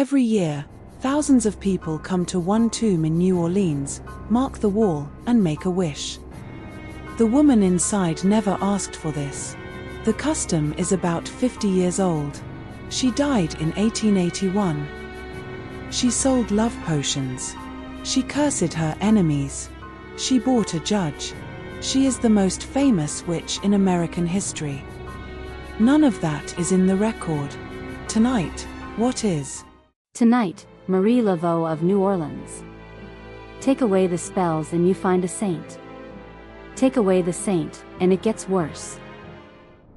Every year, thousands of people come to one tomb in New Orleans, mark the wall, and make a wish. The woman inside never asked for this. The custom is about 50 years old. She died in 1881. She sold love potions. She cursed her enemies. She bought a judge. She is the most famous witch in American history. None of that is in the record. Tonight, what is? Tonight, Marie Laveau of New Orleans. Take away the spells and you find a saint. Take away the saint, and it gets worse.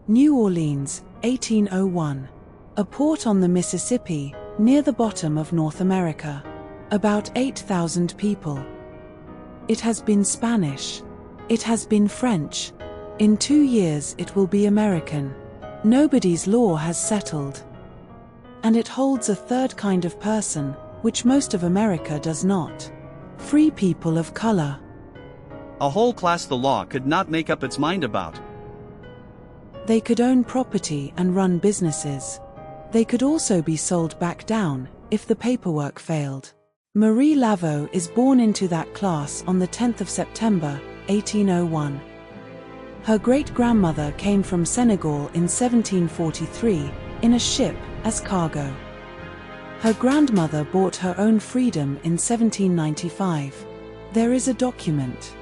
New Orleans, 1801. A port on the Mississippi, near the bottom of North America. About 8,000 people. It has been Spanish. It has been French. In 2 years it will be American. Nobody's law has settled. And it holds a third kind of person, which most of America does not. Free people of color. A whole class the law could not make up its mind about. They could own property and run businesses. They could also be sold back down, if the paperwork failed. Marie Laveau is born into that class on the 10th of September, 1801. Her great-grandmother came from Senegal in 1743, in a ship, as cargo. Her grandmother bought her own freedom in 1795. There is a document.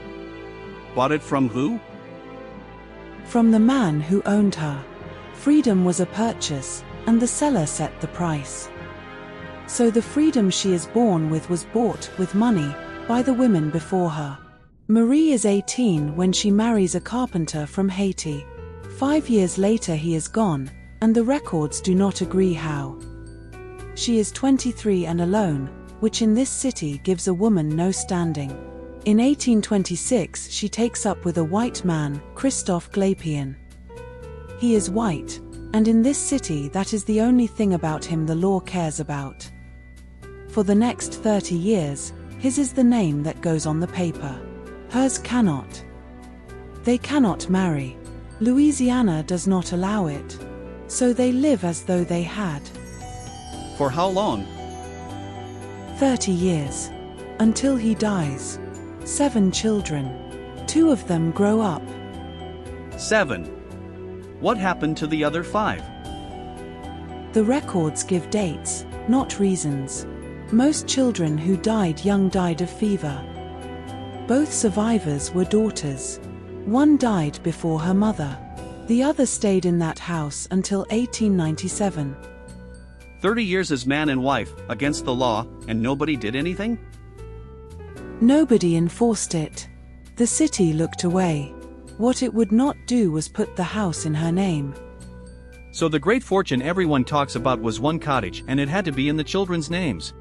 Bought it from who? From the man who owned her. Freedom was a purchase, and the seller set the price. So the freedom she is born with was bought with money by the women before her. Marie is 18 when she marries a carpenter from Haiti. 5 years later he is gone, and the records do not agree how. She is 23 and alone, which in this city gives a woman no standing. In 1826 she takes up with a white man, Christophe Glapian. He is white, and in this city that is the only thing about him the law cares about. For the next 30 years, his is the name that goes on the paper. Hers cannot. They cannot marry. Louisiana does not allow it. So they live as though they had. For how long? 30 years. Until he dies. 7 children. 2 of them grow up. 7. What happened to the other 5? The records give dates, not reasons. Most children who died young died of fever. Both survivors were daughters. One died before her mother. The other stayed in that house until 1897. 30 years as man and wife, against the law, and nobody did anything? Nobody enforced it. The city looked away. What it would not do was put the house in her name. So the great fortune everyone talks about was one cottage, and it had to be in the children's names.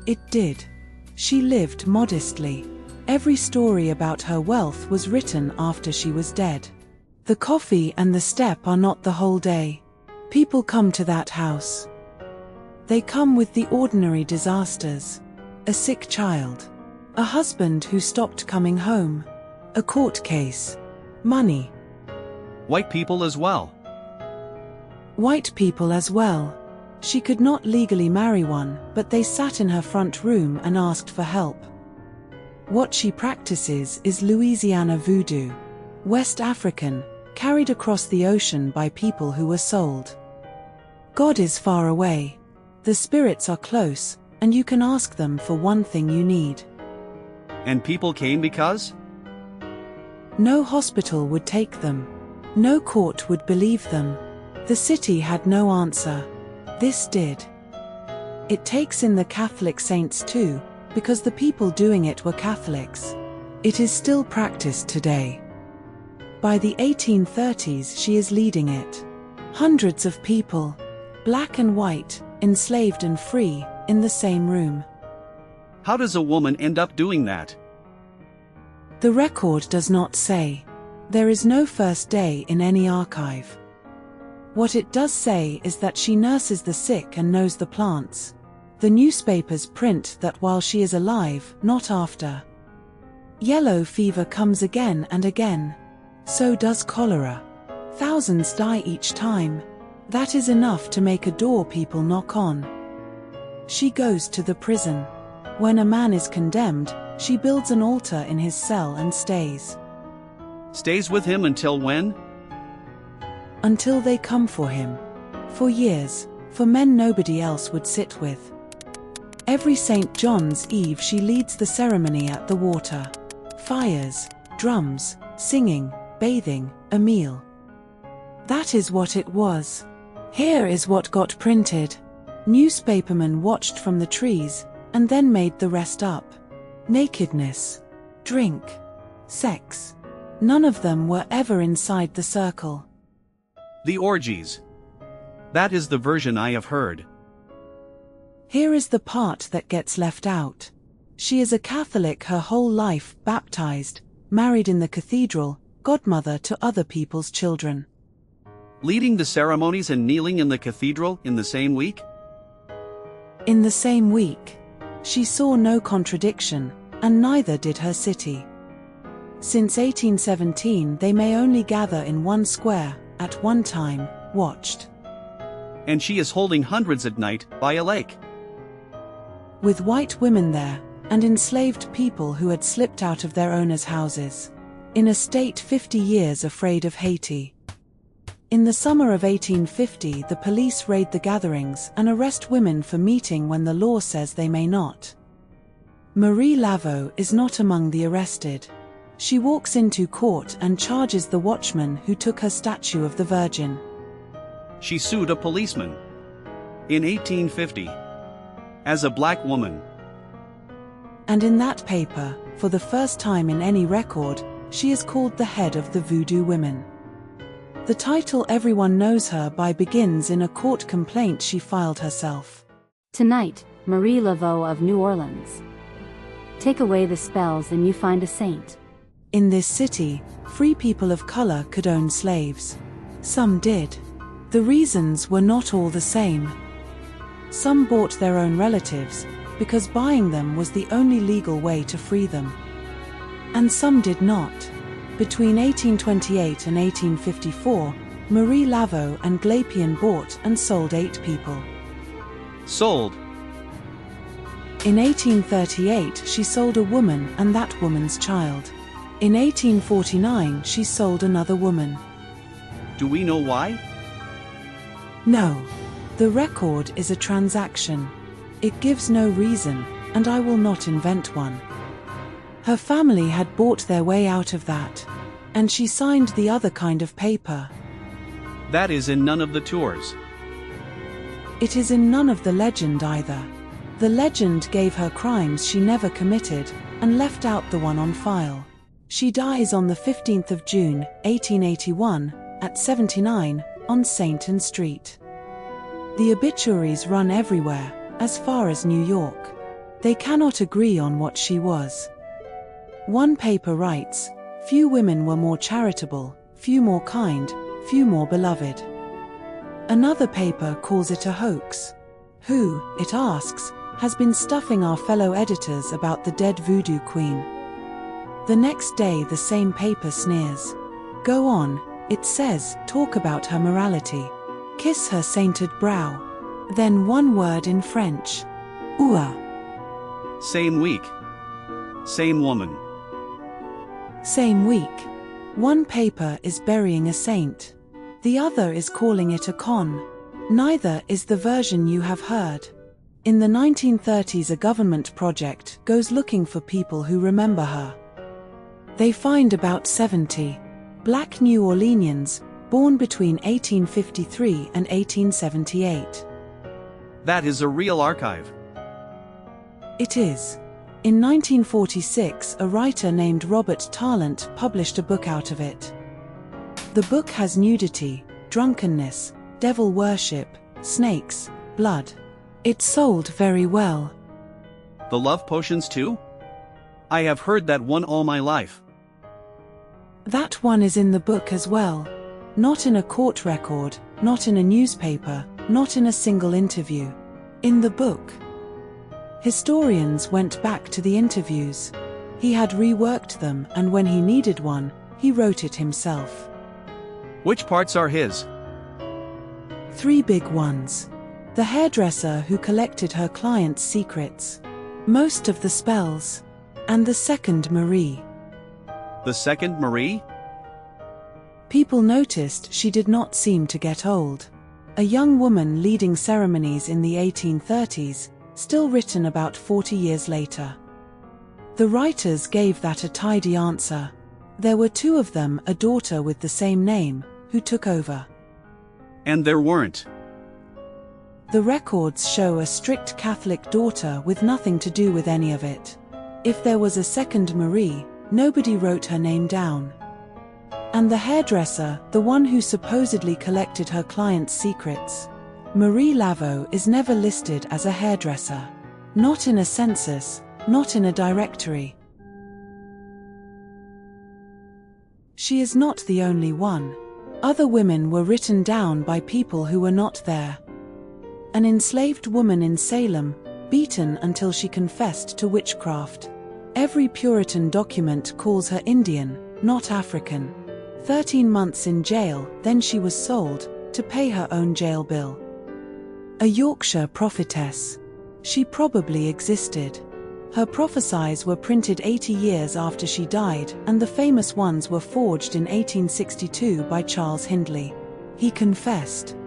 It did. She lived modestly. Every story about her wealth was written after she was dead. The coffee and the step are not the whole day. People come to that house. They come with the ordinary disasters. A sick child. A husband who stopped coming home. A court case. Money. White people as well. White people as well. She could not legally marry one, but they sat in her front room and asked for help. What she practices is Louisiana Voodoo. West African, carried across the ocean by people who were sold. God is far away. The spirits are close, and you can ask them for one thing you need. And people came because? No hospital would take them. No court would believe them. The city had no answer. This did. It takes in the Catholic saints too, because the people doing it were Catholics. It is still practiced today. By the 1830s she is leading it. Hundreds of people, black and white, enslaved and free, in the same room. How does a woman end up doing that? The record does not say. There is no first day in any archive. What it does say is that she nurses the sick and knows the plants. The newspapers print that while she is alive, not after. Yellow fever comes again and again. So does cholera. Thousands die each time. That is enough to make a door people knock on. She goes to the prison. When a man is condemned, she builds an altar in his cell and stays. Stays with him until when? Until they come for him. For years, for men nobody else would sit with. Every St. John's Eve she leads the ceremony at the water. Fires, drums, singing, bathing, a meal. That is what it was. Here is what got printed. Newspapermen watched from the trees, and then made the rest up. Nakedness, drink, sex. None of them were ever inside the circle. The orgies. That is the version I have heard. Here is the part that gets left out. She is a Catholic her whole life, baptized, married in the cathedral, godmother to other people's children. Leading the ceremonies and kneeling in the cathedral in the same week? In the same week. She saw no contradiction, and neither did her city. Since 1817 they may only gather in one square, at one time, watched. And she is holding hundreds at night, by a lake. With white women there, and enslaved people who had slipped out of their owners' houses. In a state 50 years afraid of Haiti. In the summer of 1850 the police raid the gatherings and arrest women for meeting when the law says they may not. Marie Laveau is not among the arrested. She walks into court and charges the watchman who took her statue of the Virgin. She sued a policeman. In 1850. As a black woman. And in that paper, for the first time in any record, she is called the head of the Voodoo women. The title everyone knows her by begins in a court complaint she filed herself. Tonight, Marie Laveau of New Orleans. Take away the spells and you find a saint. In this city, free people of color could own slaves. Some did. The reasons were not all the same. Some bought their own relatives, because buying them was the only legal way to free them. And some did not. Between 1828 and 1854, Marie Laveau and Glapion bought and sold 8 people. Sold. In 1838 she sold a woman and that woman's child. In 1849 she sold another woman. Do we know why? No. The record is a transaction. It gives no reason, and I will not invent one. Her family had bought their way out of that. And she signed the other kind of paper. That is in none of the tours. It is in none of the legend either. The legend gave her crimes she never committed, and left out the one on file. She dies on the 15th of June, 1881, at 79, on St. Anne Street. The obituaries run everywhere, as far as New York. They cannot agree on what she was. One paper writes, few women were more charitable, few more kind, few more beloved. Another paper calls it a hoax. Who, it asks, has been stuffing our fellow editors about the dead voodoo queen? The next day the same paper sneers. Go on, it says, talk about her morality. Kiss her sainted brow. Then one word in French. Oua. Same week. Same woman. Same week. One paper is burying a saint. The other is calling it a con. Neither is the version you have heard. In the 1930s a government project goes looking for people who remember her. They find about 70 black New Orleanians, born between 1853 and 1878. That is a real archive. It is. In 1946, a writer named Robert Tarlant published a book out of it. The book has nudity, drunkenness, devil worship, snakes, blood. It sold very well. The love potions too? I have heard that one all my life. That one is in the book as well. Not in a court record, not in a newspaper, not in a single interview. In the book. Historians went back to the interviews. He had reworked them, and when he needed one, he wrote it himself. Which parts are his? 3 big ones. the hairdresser who collected her clients' secrets, most of the spells, and the second Marie. The second Marie? People noticed she did not seem to get old. A young woman leading ceremonies in the 1830s, still written about 40 years later. The writers gave that a tidy answer. There were two of them, a daughter with the same name, who took over. And there weren't. The records show a strict Catholic daughter with nothing to do with any of it. If there was a second Marie, nobody wrote her name down. And the hairdresser, the one who supposedly collected her clients' secrets, Marie Laveau, is never listed as a hairdresser. Not in a census, not in a directory. She is not the only one. Other women were written down by people who were not there. An enslaved woman in Salem, beaten until she confessed to witchcraft. Every Puritan document calls her Indian, not African. 13 months in jail, then she was sold, to pay her own jail bill. A Yorkshire prophetess. She probably existed. Her prophecies were printed 80 years after she died, and the famous ones were forged in 1862 by Charles Hindley. He confessed.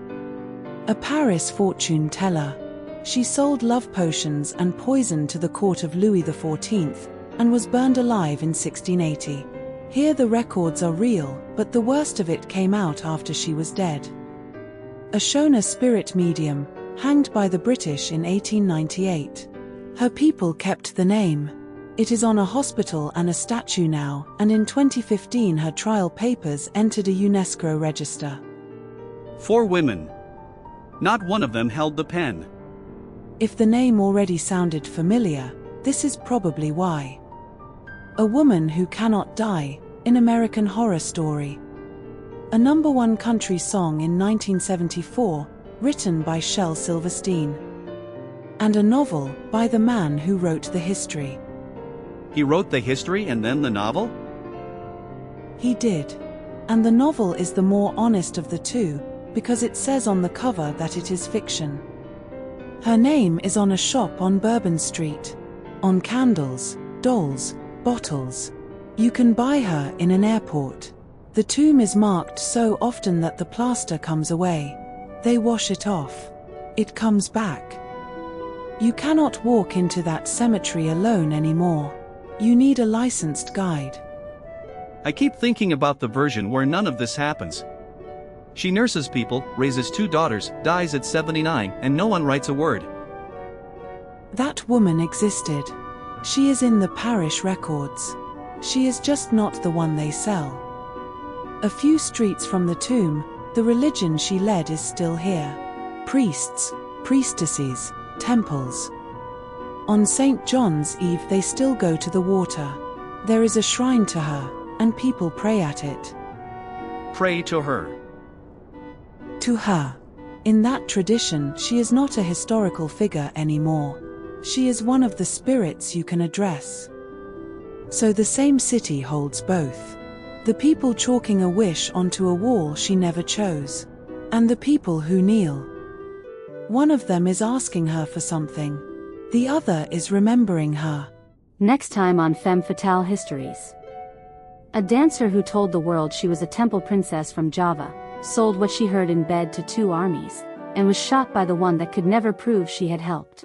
A Paris fortune teller. She sold love potions and poison to the court of Louis XIV, and was burned alive in 1680. Here the records are real, but the worst of it came out after she was dead. A Shona spirit medium, hanged by the British in 1898. Her people kept the name. It is on a hospital and a statue now, and in 2015 her trial papers entered a UNESCO register. 4 women. Not one of them held the pen. If the name already sounded familiar, this is probably why. A Woman Who Cannot Die, in American Horror Story. A #1 country song in 1974, written by Shel Silverstein. And a novel, by the man who wrote the history. He wrote the history and then the novel? He did. And the novel is the more honest of the two, because it says on the cover that it is fiction. Her name is on a shop on Bourbon Street. On candles, dolls, bottles. You can buy her in an airport. The tomb is marked so often that the plaster comes away. They wash it off. It comes back. You cannot walk into that cemetery alone anymore. You need a licensed guide. I keep thinking about the version where none of this happens. She nurses people, raises 2 daughters, dies at 79, and no one writes a word. That woman existed. She is in the parish records. She is just not the one they sell. A few streets from the tomb, the religion she led is still here. Priests, priestesses, temples. On St. John's Eve they still go to the water. There is a shrine to her, and people pray at it. Pray to her. To her. In that tradition, she is not a historical figure anymore. She is one of the spirits you can address. So the same city holds both. The people chalking a wish onto a wall she never chose. And the people who kneel. One of them is asking her for something. The other is remembering her. Next time on Femme Fatale Histories. A dancer who told the world she was a temple princess from Java, sold what she heard in bed to 2 armies, and was shot by the one that could never prove she had helped.